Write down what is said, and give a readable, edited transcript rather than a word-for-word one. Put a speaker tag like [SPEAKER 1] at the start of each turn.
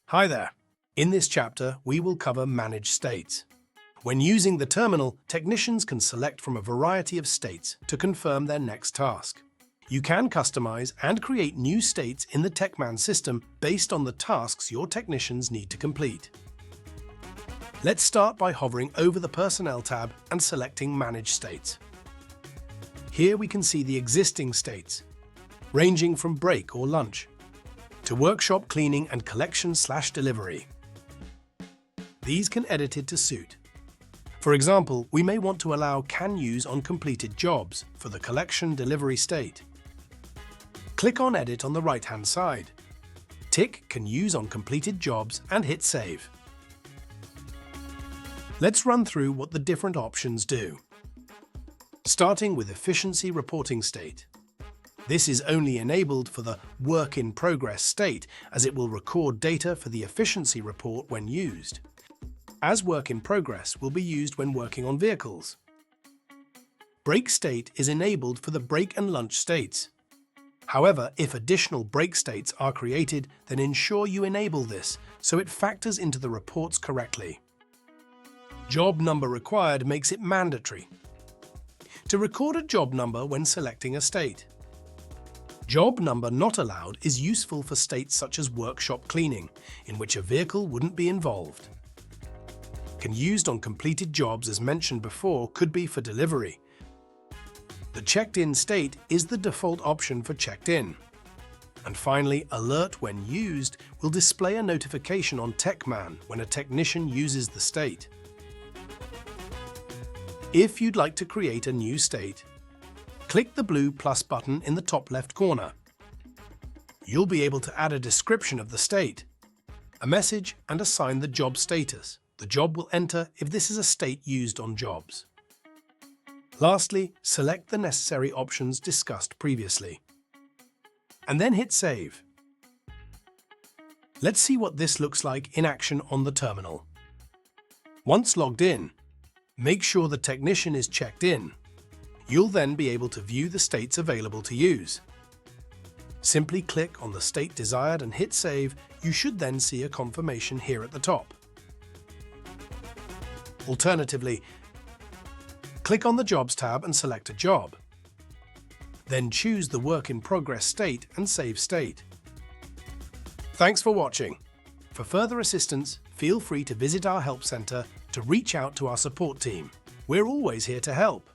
[SPEAKER 1] Hi there. In this chapter, we will cover managed states. When using the terminal, technicians can select from a variety of states to confirm their next task. You can customize and create new states in the TechMan system based on the tasks your technicians need to complete. Let's start by hovering over the Personnel tab and selecting Manage States. Here we can see the existing states, ranging from break or lunch to workshop cleaning and collection/delivery. These can edit it to suit. For example, we may want to allow can use on completed jobs for the collection delivery state. Click on Edit on the right-hand side. Tick can use on completed jobs and hit Save. Let's run through what the different options do. Starting with Efficiency Reporting State. This is only enabled for the Work in Progress state, as it will record data for the efficiency report when used, as Work in Progress will be used when working on vehicles. Break state is enabled for the break and lunch states. However, if additional break states are created, then ensure you enable this so it factors into the reports correctly. Job number required makes it mandatory to record a job number when selecting a state. Job number not allowed is useful for states such as workshop cleaning, in which a vehicle wouldn't be involved. Can used on completed jobs, as mentioned before, could be for delivery. The checked-in state is the default option for checked in. And finally, alert when used will display a notification on TechMan when a technician uses the state. If you'd like to create a new state, click the blue plus button in the top left corner. You'll be able to add a description of the state, a message, and assign the job status. The job will enter if this is a state used on jobs. Lastly, select the necessary options discussed previously, and then hit Save. Let's see what this looks like in action on the terminal. Once logged in, make sure the technician is checked in. You'll then be able to view the states available to use. Simply click on the state desired and hit Save. You should then see a confirmation here at the top. Alternatively, click on the Jobs tab and select a job. Then choose the Work in Progress state and save state. Thanks for watching. For further assistance, feel free to visit our help center to reach out to our support team. We're always here to help.